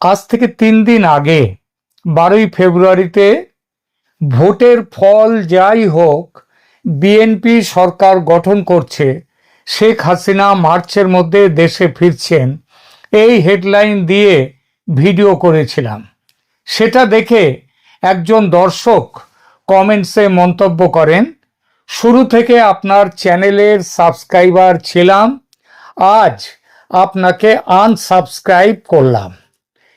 আজ থেকে 3 দিন আগে 12ই ফেব্রুয়ারিতে ভোটের ফল যাই হোক, বিএনপি সরকার গঠন করছে, শেখ হাসিনা মার্চের মধ্যে দেশে ফিরছেন, এই হেডলাইন দিয়ে ভিডিও করেছিলাম। সেটা দেখে একজন দর্শক কমেন্টসে মন্তব্য করেন, শুরু থেকে আপনার চ্যানেলের সাবস্ক্রাইবার ছিলাম, আজ আপনাকে আনসাবস্ক্রাইব করলাম।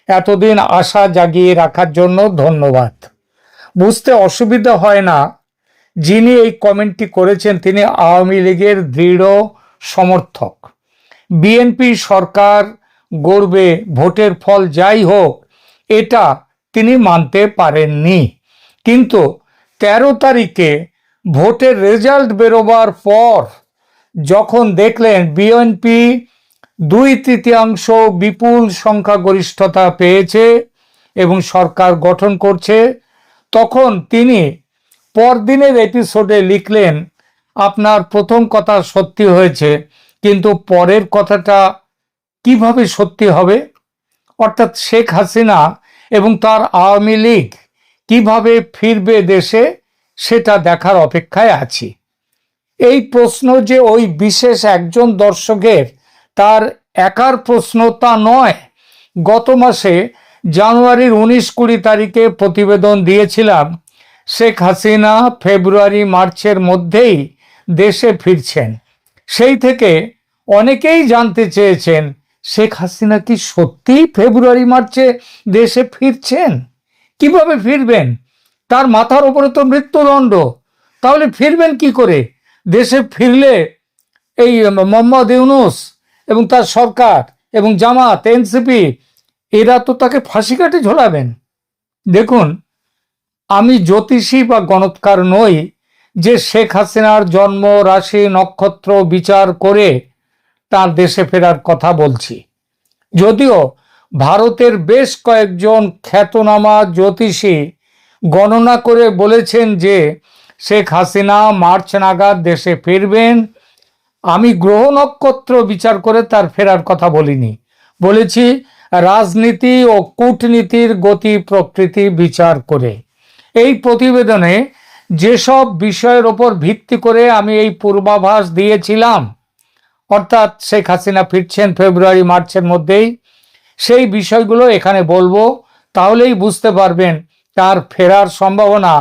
এতদিন আশা জাগিয়ে রাখার জন্য ধন্যবাদ। বুঝতে অসুবিধা হয় না, যিনি এই কমেন্টটি করেছেন তিনি আওয়ামী লীগের দৃঢ় সমর্থক। বিএনপি সরকার গড়বে, ভোটের ফল যাই হোক এটা তিনি মানতে পারেননি। কিন্তু 13 তারিখে ভোটের রেজাল্ট বেরোবার পর যখন দেখলেন বিএনপি 2/3 বিপুল সংখ্যাগরিষ্ঠতা পেয়েছে এবং সরকার গঠন করছে, তখন তিনি পরদিনের এপিসোডে লিখলেন, আপনার প্রথম কথা সত্যি হয়েছে, কিন্তু পরের কথাটা কিভাবে সত্যি হবে? অর্থাৎ শেখ হাসিনা এবং তার আওয়ামী লীগ কিভাবে ফিরবে দেশে, সেটা দেখার অপেক্ষায় আছি। এই প্রশ্ন যে ওই বিশেষ একজন দর্শকের তার একার প্রশ্ন তা নয়। গত মাসে জানুয়ারির 19-20 তারিখে প্রতিবেদন দিয়েছিলাম, শেখ হাসিনা ফেব্রুয়ারি মার্চের মধ্যেই দেশে ফিরছেন। সেই থেকে অনেকেই জানতে চেয়েছেন, শেখ হাসিনা কি সত্যিই ফেব্রুয়ারি মার্চে দেশে ফিরছেন? কিভাবে ফিরবেন? তার মাথার উপরে তো মৃত্যুদণ্ড, তাহলে ফিরবেন কি করে? দেশে ফিরলে এই মোহাম্মদ ইউনূস এবং তার সরকার এবং জামাত, এনসিপি, এরা তো তাকে ফাঁসি কাটে ঝোলাবেন। দেখুন, আমি জ্যোতিষী বা গণৎকার নই যে শেখ হাসিনার জন্ম রাশি নক্ষত্র বিচার করে তার দেশে ফেরার কথা বলছি। যদিও ভারতের বেশ কয়েকজন খ্যাতনামা জ্যোতিষী গণনা করে বলেছেন যে শেখ হাসিনা মার্চ নাগাদ দেশে ফিরবেন। আমি গ্রহ নক্ষত্র বিচার করে তার ফেরার কথা বলিনি, বলেছি রাজনীতি ও কূটনীতির গতি প্রকৃতি বিচার করে। এই প্রতিবেদনে যেসব বিষয়ের ওপর ভিত্তি করে আমি এই পূর্বাভাস দিয়েছিলাম, অর্থাৎ শেখ হাসিনা ফিরছেন ফেব্রুয়ারি মার্চের মধ্যেই, সেই বিষয়গুলো এখানে বলবো, তাহলেই বুঝতে পারবেন তার ফেরার সম্ভাবনা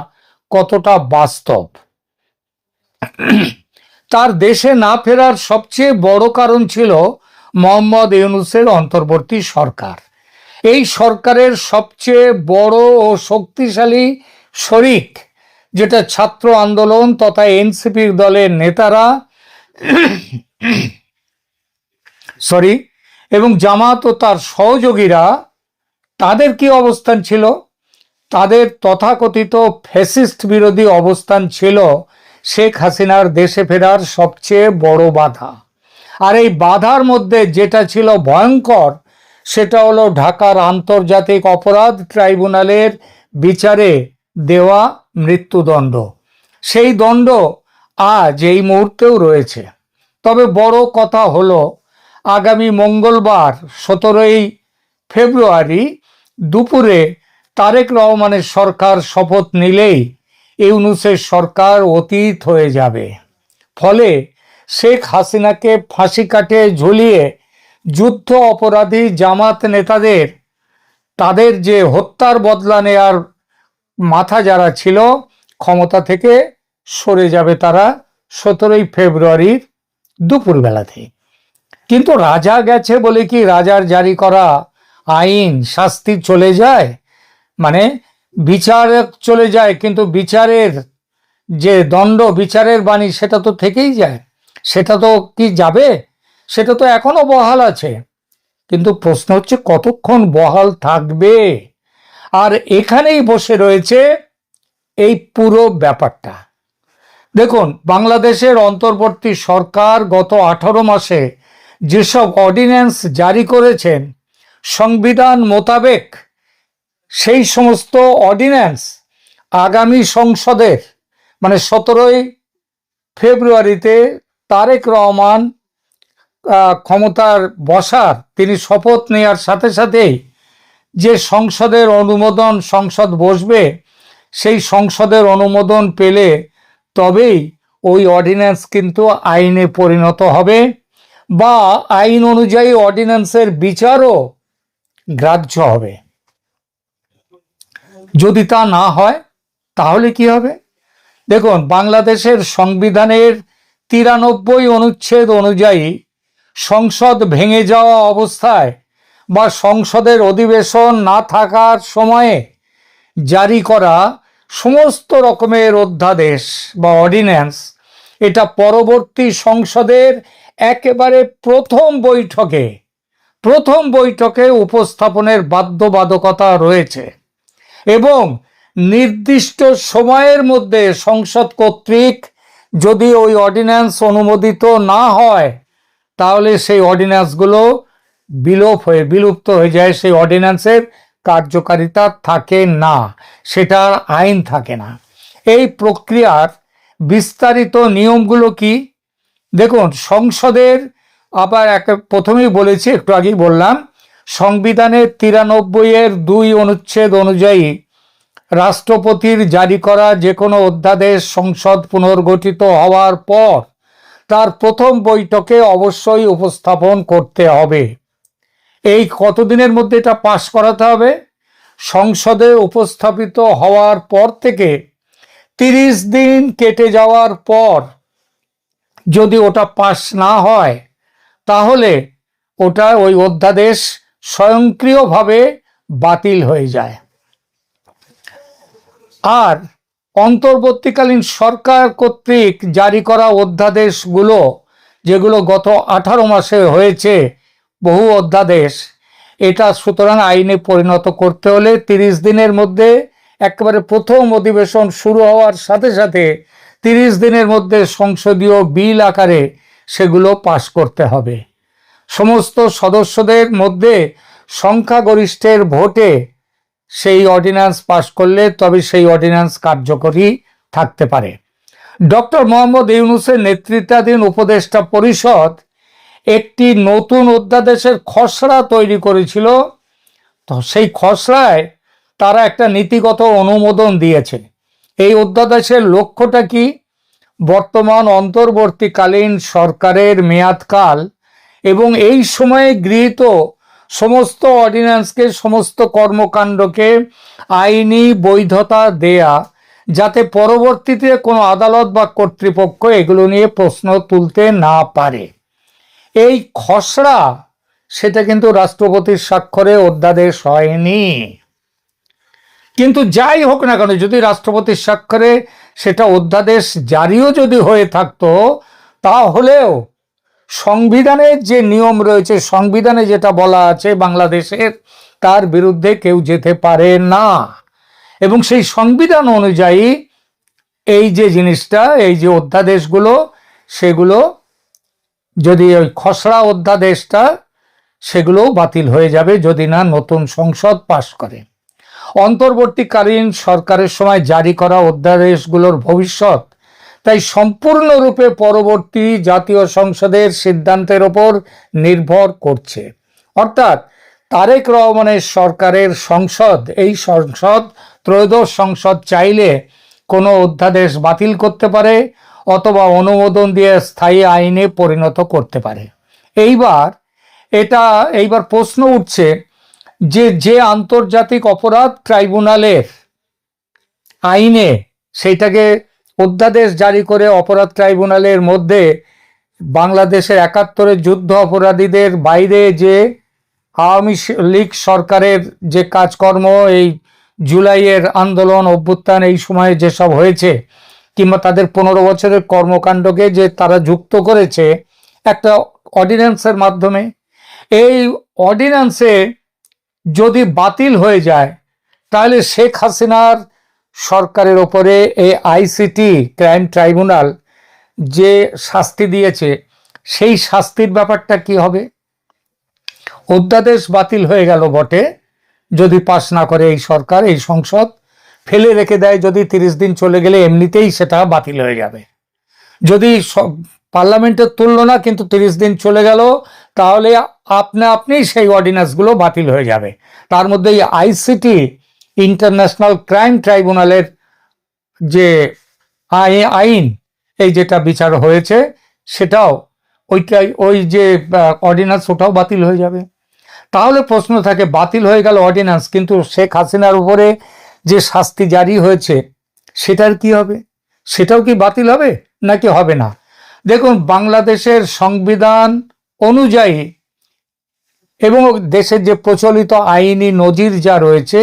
কতটা বাস্তব। তার দেশে না ফেরার সবচেয়ে বড় কারণ ছিল মোহাম্মদ ইউনূসের অন্তর্বর্তী সরকার। এই সরকারের সবচেয়ে বড় ও শক্তিশালী শরিক, যেটা ছাত্র আন্দোলন তথা এনসিপির দলের নেতারা এবং জামাত ও তার সহযোগীরা, তাদের কি অবস্থান ছিল? তাদের তথাকথিত ফ্যাসিস্ট বিরোধী অবস্থান ছিল শেখ হাসিনার দেশে ফেরার সবচেয়ে বড় বাধা। আর এই বাধার মধ্যে যেটা ছিল ভয়ঙ্কর, সেটা হলো ঢাকার আন্তর্জাতিক অপরাধ ট্রাইব্যুনালের বিচারে দেওয়া মৃত্যুদণ্ড। সেই দণ্ড আজ এই মুহূর্তেও রয়েছে। তবে বড় কথা হলো, আগামী মঙ্গলবার 17ই ফেব্রুয়ারি দুপুরে তারেক রহমানের সরকার শপথ নিলেই ইউনূসের সরকার অতীত হয়ে যাবে। ফলে শেখ হাসিনাকে ফাঁসি কাটে ঝুলিয়ে যুদ্ধ অপরাধী জামাত নেতাদের, তাদের যে হত্যার বদলা নেয়ার মাথা যারা ছিল, ক্ষমতা থেকে সরে যাবে তারা 17ই ফেব্রুয়ারির দুপুরবেলাতে। কিন্তু রাজা গেছে বলে কি রাজার জারি করা আইন শাস্তি চলে যায়? মানে বিচার চলে যায়, কিন্তু বিচারের যে দণ্ড, বিচারের বাণী, সেটা তো থেকেই যায়। সেটা তো কি যাবে? সেটা তো এখনো বহাল আছে। কিন্তু প্রশ্ন হচ্ছে কতক্ষণ বহাল থাকবে? আর এখানেই বসে রয়েছে এই পুরো ব্যাপারটা। দেখুন, বাংলাদেশের অন্তর্বর্তী সরকার গত 18 মাসে যেসব অর্ডিন্যান্স জারি করেছেন সংবিধান মোতাবেক, সেই সমস্ত অর্ডিন্যান্স আগামী সংসদের, মানে 17ই ফেব্রুয়ারিতে তারেক রহমান ক্ষমতার বসার, তিনি শপথ নেওয়ার সাথে সাথেই যে সংসদের অনুমোদন, সংসদ বসবে, সেই সংসদের অনুমোদন পেলে তবেই ওই অর্ডিন্যান্স কিন্তু আইনে পরিণত হবে, বা আইন অনুযায়ী অর্ডিন্যান্সের বিচারও গ্রাহ্য হবে। যদি তা না হয় তাহলে কি হবে? দেখুন, বাংলাদেশের সংবিধানের 93 অনুচ্ছেদ অনুযায়ী সংসদ ভেঙে যাওয়া অবস্থায় বা সংসদের অধিবেশন না থাকার সময়ে জারি করা সমস্ত রকমের অধ্যাদেশ বা অর্ডিন্যান্স, এটা পরবর্তী সংসদের একেবারে প্রথম বৈঠকে উপস্থাপনের বাধ্যবাধকতা রয়েছে, এবং নির্দিষ্ট সময়ের মধ্যে সংসদ কর্তৃক যদি ওই অর্ডিন্যান্স অনুমোদিত না হয় তাহলে সেই অর্ডিন্যান্সগুলো বিলুপ্ত হয়ে যায়, সেই অর্ডিন্যান্সের কার্যকারিতা থাকে না, সেটার আইন থাকে না। এই প্রক্রিয়ার বিস্তারিত নিয়মগুলো কি? দেখুন, সংসদের আবার প্রথমেই বলেছি, একটু আগেই বললাম, সংবিধানের 93-2 অনুচ্ছেদ অনুযায়ী রাষ্ট্রপতির জারি করা যে কোনো অধ্যাদেশ সংসদ পুনর্গঠিত হওয়ার পর তার প্রথম বৈঠকে অবশ্যই উপস্থাপন করতে হবে। এই কতদিনের মধ্যে এটা পাশ করাতে হবে? সংসদে উপস্থাপিত হওয়ার পর থেকে 30 দিন কেটে যাওয়ার পর যদি ওটা পাশ না হয় তাহলে ওই অধ্যাদেশ স্বয়ংক্রিয়ভাবে বাতিল হয়ে যায়। আর অন্তর্বর্তীকালীন সরকার কর্তৃক জারি করা অধ্যাদেশগুলো, যেগুলো গত 18 মাসে হয়েছে বহু অধ্যাদেশ, এটা সুতরাং আইনে পরিণত করতে হলে 30 দিনের মধ্যে, একেবারে প্রথম অধিবেশন শুরু হওয়ার সাথে সাথে 30 দিনের মধ্যে সংসদীয় বিল আকারে সেগুলো পাশ করতে হবে। সমস্ত সদস্যদের মধ্যে সংখ্যাগরিষ্ঠের ভোটে সেই অর্ডিন্যান্স পাশ করলে তবে সেই অর্ডিন্যান্স কার্যকরী থাকতে পারে। ডক্টর মোহাম্মদ ইউনূসের নেতৃত্বাধীন উপদেষ্টা পরিষদ একটি নতুন অধ্যাদেশের খসড়া তৈরি করেছিল। তো সেই খসড়ায় তারা একটা নীতিগত অনুমোদন দিয়েছে। এই অধ্যাদেশের লক্ষ্যটা কি? বর্তমান অন্তর্বর্তীকালীন সরকারের মেয়াদকাল এবং এই সময়ে গৃহীত সমস্ত অর্ডিন্যান্সকে, সমস্ত কর্মকাণ্ডকে আইনি বৈধতা দেয়া, যাতে পরবর্তীতে কোনো আদালত বা কর্তৃপক্ষ এগুলো নিয়ে প্রশ্ন তুলতে না পারে। এই খসড়া, সেটা কিন্তু রাষ্ট্রপতির স্বাক্ষরে অধ্যাদেশ হয়নি। কিন্তু যাই হোক না কেন, যদি রাষ্ট্রপতির স্বাক্ষরে সেটা অধ্যাদেশ জারিও যদি হয়ে থাকতো, তাহলেও সংবিধানের যে নিয়ম রয়েছে, সংবিধানে যেটা বলা আছে বাংলাদেশের, তার বিরুদ্ধে কেউ যেতে পারে না। এবং সেই সংবিধান অনুযায়ী এই যে জিনিসটা, এই যে অধ্যাদেশগুলো, সেগুলো যদি ওই খসড়া অধ্যাদেশটা, সেগুলোও বাতিল হয়ে যাবে যদি না নতুন সংসদ পাশ করে। অন্তর্বর্তীকালীন সরকারের সময় জারি করা অধ্যাদেশগুলোর ভবিষ্যৎ তাই সম্পূর্ণরূপে পরবর্তী জাতীয় সংসদের সিদ্ধান্তের ওপর নির্ভর করছে। অর্থাৎ তারেক রহমানের সরকারের সংসদ, এই সংসদ, ত্রয়োদশ সংসদ চাইলে কোনো অধ্যাদেশ বাতিল করতে পারে অথবা অনুমোদন দিয়ে স্থায়ী আইনে পরিণত করতে পারে। এইবার প্রশ্ন উঠছে যে আন্তর্জাতিক অপরাধ ট্রাইব্যুনালের আইনে সেইটাকে অধ্যাদেশ জারি করে অপরাধ ট্রাইব্যুনালের মধ্যে বাংলাদেশের 71-এর যুদ্ধ অপরাধীদের বাইরে যে আওয়ামী লীগ সরকারের যে কাজকর্ম, এই জুলাইয়ের আন্দোলন অভ্যুত্থান, এই সময়ে যেসব হয়েছে, কিংবা তাদের 15 বছরের কর্মকাণ্ডকে যে তারা যুক্ত করেছে একটা অর্ডিন্যান্সের মাধ্যমে, এই অর্ডিন্যান্সে যদি বাতিল হয়ে যায় তাহলে শেখ হাসিনার সরকারের ওপরে এই আইসিটি ক্রাইম ট্রাইব্যুনাল যে শাস্তি দিয়েছে, সেই শাস্তির ব্যাপারটা কি হবে? অধ্যাদেশ বাতিল হয়ে গেল বটে, যদি পাশ না করে এই সরকার, এই সংসদ ফেলে রেখে দেয়, যদি 30 দিন চলে গেলে এমনিতেই সেটা বাতিল হয়ে যাবে। যদি পার্লামেন্টে তুললো না, কিন্তু 30 দিন চলে গেল, তাহলে আপনি সেই অর্ডিন্যান্সগুলো বাতিল হয়ে যাবে। তার মধ্যে এই আইসিটি ইন্টারন্যাশনাল ক্রাইম ট্রাইব্যুনালের যে আইন এই যেটা বিচার হয়েছে সেটাও ওই যে অর্ডিন্যান্স ওটাও বাতিল হয়ে যাবে। তাহলে প্রশ্ন থাকে, বাতিল হয়ে গেল অর্ডিন্যান্স, কিন্তু শেখ হাসিনার উপরে যে শাস্তি জারি হয়েছে সেটার কি হবে? সেটাও কি বাতিল হবে নাকি হবে না? দেখুন, বাংলাদেশের সংবিধান অনুযায়ী এবং দেশের যে প্রচলিত আইনি নজির যা রয়েছে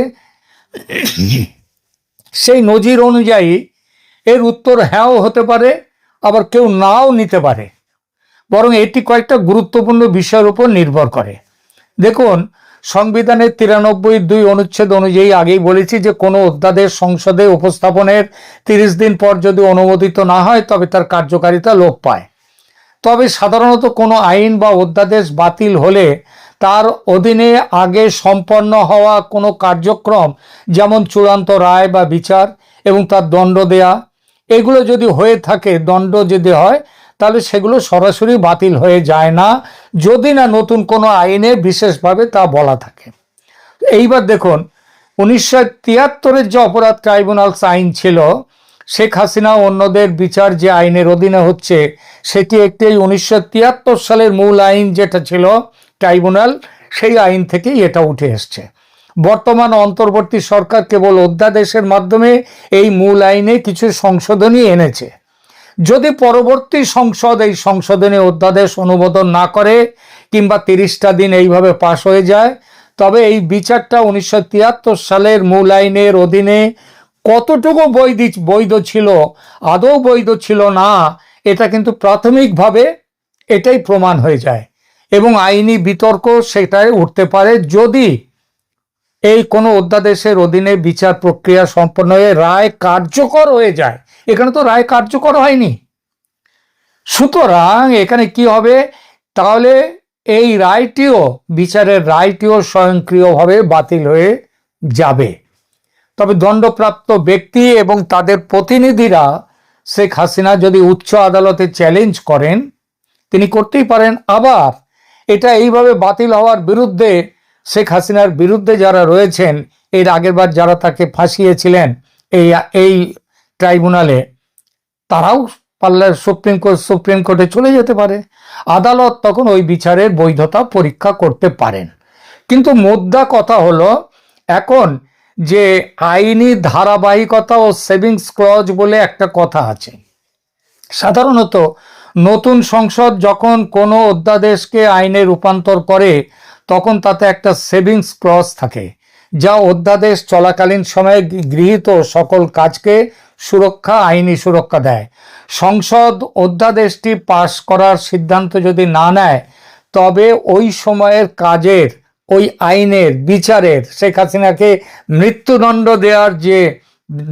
সেই নজির অনুযায়ী এর উত্তর হ্যাঁও হতে পারে, আবার কেউ নাও নিতে পারে, বরং এটি কয়েকটা গুরুত্বপূর্ণ বিষয়ের উপর নির্ভর করে। দেখুন, সংবিধানের 93(2) অনুচ্ছেদ অনুযায়ী আগেই বলেছি যে কোনো অধ্যাদেশ সংসদে উপস্থাপনের 30 দিন পর যদি অনুমোদিত না হয় তবে তার কার্যকারিতা লোপ পায়। তবে সাধারণত কোনো আইন বা অধ্যাদেশ বাতিল হলে তার অধীনে আগে সম্পন্ন হওয়া কোনো কার্যক্রম, যেমন চূড়ান্ত রায় বা বিচার এবং তার দণ্ড দেয়া, এগুলো যদি হয়ে থাকে, দণ্ড যদি হয়, তাহলে সেগুলো সরাসরি বাতিল হয়ে যায় না, যদি না নতুন কোনো আইনে বিশেষভাবে তা বলা থাকে। এইবার দেখুন, 1973-এর যে অপরাধ ট্রাইব্যুনালস আইন ছিল, শেখ হাসিনা অন্যদের বিচার যে আইনের অধীনে হচ্ছে সেটি একটি 1973 সালের মূল আইন যেটা ছিল ট্রাইব্যুনাল, সেই আইন থেকেই এটা উঠে এসছে। বর্তমান অন্তর্বর্তী সরকার কেবল অধ্যাদেশের মাধ্যমে এই মূল আইনে কিছু সংশোধনী এনেছে। যদি পরবর্তী সংসদ এই সংশোধনী অধ্যাদেশ অনুমোদন না করে কিংবা 30টা দিন এইভাবে পাশ হয়ে যায়, তবে এই বিচারটা 1973 সালের মূল আইনের অধীনে কতটুকু বৈধ ছিল, আদৌ বৈধ ছিল না, এটা কিন্তু প্রাথমিকভাবে এটাই প্রমাণ হয়ে যায় এবং আইনি বিতর্ক সেটাই উঠতে পারে যদি এই কোনো অধ্যাদেশের অধীনে বিচার প্রক্রিয়া সম্পন্ন হয়ে রায় কার্যকর হয়ে যায়। এখানে তো রায় কার্যকর হয়নি, সুতরাং এখানে কি হবে? তাহলে এই রায়টিও, বিচারের রায়টিও স্বয়ংক্রিয়ভাবে বাতিল হয়ে যাবে। তবে দণ্ডপ্রাপ্ত ব্যক্তি এবং তাদের প্রতিনিধিরা শেখ হাসিনা যদি উচ্চ আদালতে চ্যালেঞ্জ করেন, তিনি করতেই পারেন। আবার এটা এইভাবে বাতিল হওয়ার বিরুদ্ধে, শেখ হাসিনার বিরুদ্ধে যারা রয়েছেন, এর আগেরবার যারা তাকে ফাঁসিয়েছিলেন এই ট্রাইব্যুনালে, তারাও পাল্লার সুপ্রিম কোর্টে চলে যেতে পারে। আদালত তখন ওই বিচারের বৈধতা পরীক্ষা করতে পারেন। কিন্তু মোদ্দা কথা হলো, এখন যে আইনি ধারাবাহিকতা ও সেভিংস ক্লজ বলে একটা কথা আছে। সাধারণত নতুন সংসদ যখন কোনো অধ্যাদেশকে আইনে রূপান্তর করে তখন তাতে একটা সেভিংস ক্লজ থাকে, যা অধ্যাদেশ চলাকালীন সময়ে গৃহীত সকল কাজকে আইনি সুরক্ষা দেয়। সংসদ অধ্যাদেশটি পাশ করার সিদ্ধান্ত যদি না নেয়, তবে ওই সময়ের কাজের, ওই আইনের, বিচারের, শেখ হাসিনাকে মৃত্যুদণ্ড দেওয়ার যে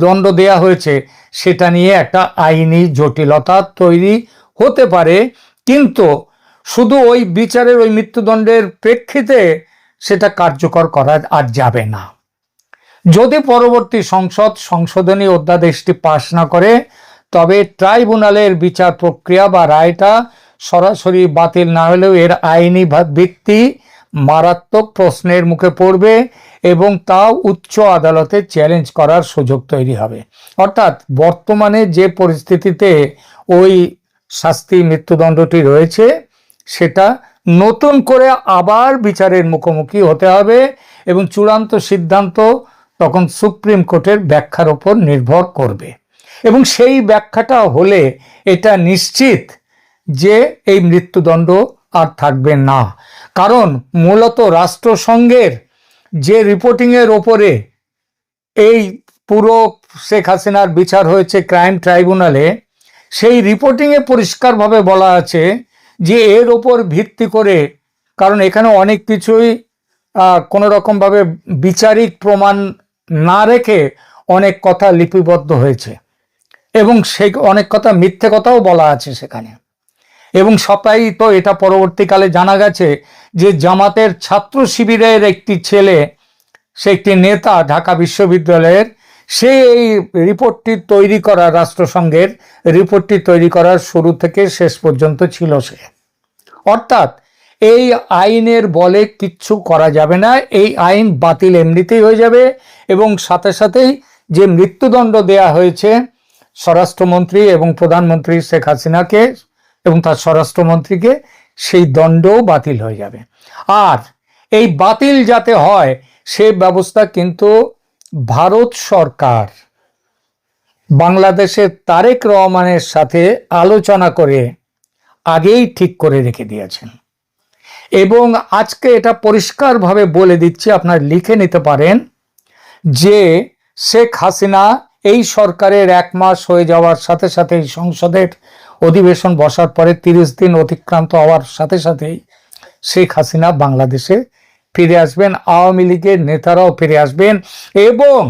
দণ্ড দেয়া হয়েছে সেটা নিয়ে একটা আইনি জটিলতা তৈরি হতে পারে। কিন্তু শুধু ওই বিচারের, ওই মৃত্যুদণ্ডের প্রেক্ষিতে সেটা কার্যকর করা আর যাবে না। যদি পরবর্তী সংসদ সংশোধনী অধ্যাদেশটি পাশ না করে, তবে ট্রাইব্যুনালের বিচার প্রক্রিয়া বা রায়টা সরাসরি বাতিল না হলেও এর আইনি ভিত্তি মারাত্মক প্রশ্নের মুখে পড়বে এবং তাও উচ্চ আদালতে চ্যালেঞ্জ করার সুযোগ তৈরি হবে। অর্থাৎ বর্তমানে যে পরিস্থিতিতে ওই শাস্তি মৃত্যুদণ্ডটি রয়েছে, সেটা নতুন করে আবার বিচারের মুখোমুখি হতে হবে এবং চূড়ান্ত সিদ্ধান্ত তখন সুপ্রিম কোর্টের ব্যাখ্যার উপর নির্ভর করবে। এবং সেই ব্যাখ্যাটা হলে এটা নিশ্চিত যে এই মৃত্যুদণ্ড আর থাকবে না। কারণ মূলত রাষ্ট্রসংঘের যে রিপোর্টিংয়ের ওপরে এই পুরো শেখ হাসিনার বিচার হয়েছে ক্রাইম ট্রাইব্যুনালে, সেই রিপোর্টিংয়ে পরিষ্কারভাবে বলা আছে যে এর ওপর ভিত্তি করে, কারণ এখানে অনেক কিছুই কোনো রকমভাবে বিচারিক প্রমাণ না রেখে অনেক কথা লিপিবদ্ধ হয়েছে এবং সেই অনেক কথা মিথ্যে কথাও বলা আছে সেখানে। এবং সবাই তো এটা পরবর্তীকালে জানা গেছে যে জামাতের ছাত্র শিবিরের একটি ছেলে, সে একটি নেতা ঢাকা বিশ্ববিদ্যালয়ের, সে এই রিপোর্টটি তৈরি করা, রাষ্ট্রসংঘের রিপোর্টটি তৈরি করার শুরু থেকে শেষ পর্যন্ত ছিল সে। অর্থাৎ এই আইনের বলে কিচ্ছু করা যাবে না, এই আইন বাতিল এমনিতেই হয়ে যাবে। এবং সাথে সাথেই যে মৃত্যুদণ্ড দেয়া হয়েছে স্বরাষ্ট্রমন্ত্রী এবং প্রধানমন্ত্রী শেখ হাসিনাকে এবং তার স্বরাষ্ট্রমন্ত্রীকে, সেই দণ্ডও বাতিল হয়ে যাবে। আর এই বাতিল যাতে হয় সে ব্যবস্থা কিন্তু ভারত সরকার বাংলাদেশের তারেক রহমানের সাথে আলোচনা করে আগেই ঠিক করে রেখে দিয়েছেন। এবং আজকে এটা পরিষ্কারভাবে বলে দিচ্ছি, আপনারা লিখে নিতে পারেন, যে শেখ হাসিনা এই সরকারের 1 মাস হয়ে যাওয়ার সাথে সাথেই, সংসদের অধিবেশন বসার পরে 30 দিন অতিক্রান্ত হওয়ার সাথে সাথেই শেখ হাসিনা বাংলাদেশে ফিরে আসবেন, আওয়ামী লীগের নেতারাও ফিরে আসবেন। এবং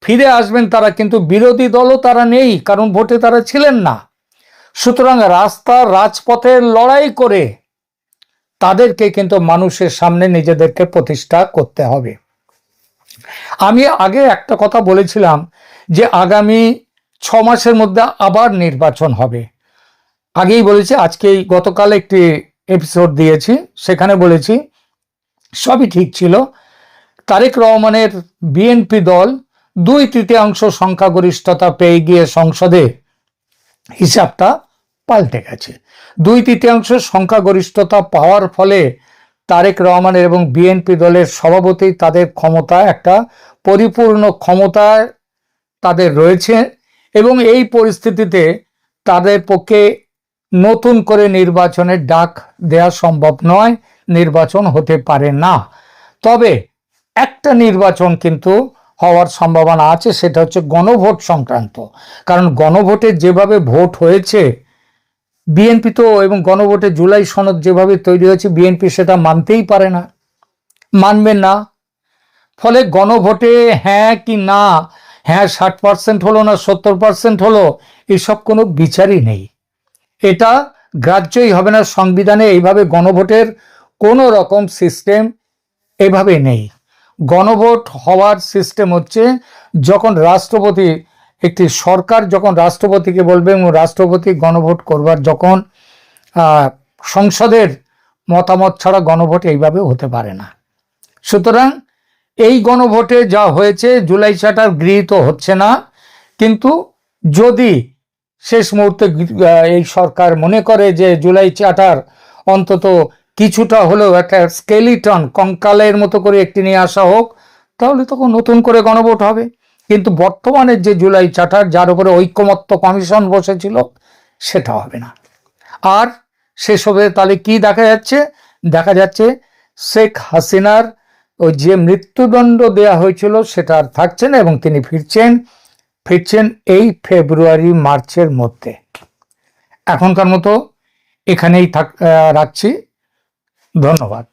ফিরে আসবেন তারা, কিন্তু বিরোধী দলও তারা নেই, কারণ ভোটে তারা ছিলেন না। সুতরাং রাজপথে লড়াই করে তাদেরকে কিন্তু মানুষের সামনে নিজেদেরকে প্রতিষ্ঠা করতে হবে। আমি আগে একটা কথা বলেছিলাম যে আগামী 6 মাসের মধ্যে আবার নির্বাচন হবে। আগেই বলেছি, আজকেই গতকাল একটি এপিসোড দিয়েছি, সেখানে বলেছি সবই ঠিক ছিল। তারেক রহমানের বিএনপি দল 2/3 সংখ্যাগরিষ্ঠতা পেয়ে গিয়ে সংসদে হিসাবটা পাল্টে গেছে। 2/3 সংখ্যাগরিষ্ঠতা পাওয়ার ফলে তারেক রহমানের এবং বিএনপি দলের সভাপতি, তাদের ক্ষমতা, একটা পরিপূর্ণ ক্ষমতা তাদের রয়েছে। এবং এই পরিস্থিতিতে তাদের পক্ষে নতুন করে নির্বাচনের ডাক দেওয়া সম্ভব নয়, নির্বাচন হতে পারে না। তবে একটা নির্বাচন কিন্তু হওয়ার সম্ভাবনা আছে, সেটা হচ্ছে গণভোট সংক্রান্ত। কারণ গণভোটে যেভাবে ভোট হয়েছে, বিএনপি তো, এবং গণভোটে জুলাই সনদ যেভাবে তৈরি হয়েছে, বিএনপি সেটা মানতেই পারে না, মানবে না। ফলে গণভোটে হ্যাঁ কি না, হ্যাঁ 60% হলো না 70% হলো, এসব কোনো বিচারই নেই, এটা গ্রাহ্যই হবে না। সংবিধানে এইভাবে গণভোটের কোনো রকম সিস্টেম এভাবে নেই। গণভোট হওয়ার সিস্টেম হচ্ছে যখন রাষ্ট্রপতি, একটি সরকার যখন রাষ্ট্রপতিকে বলবে এবং রাষ্ট্রপতি গণভোট করবার, যখন সংসদের মতামত ছাড়া গণভোট এইভাবে হতে পারে না। সুতরাং এই গণভোটে যা হয়েছে, জুলাই চার্টার গৃহীত হচ্ছে না। কিন্তু যদি শেষ মুহূর্তে এই সরকার মনে করে যে জুলাই চার্টার অন্তত কিছুটা হলেও একটা স্কেলিটন, কঙ্কালের মতো করে একটি নিয়ে আসা হোক, তাহলে তখন নতুন করে গণভোট হবে। কিন্তু বর্তমানে যে জুলাই চার্টার, যার উপরে ঐকমত্য কমিশন বসেছিল, সেটা হবে না। আর সেসবে তাহলে কি দেখা যাচ্ছে? দেখা যাচ্ছে শেখ হাসিনার ওই যে মৃত্যুদণ্ড দেয়া হয়েছিল সেটা আর থাকছে না, এবং তিনি ফিরছেন এই ফেব্রুয়ারি মার্চের মধ্যে। এখনকার মতো এখানেই রাখছি। ধন্যবাদ।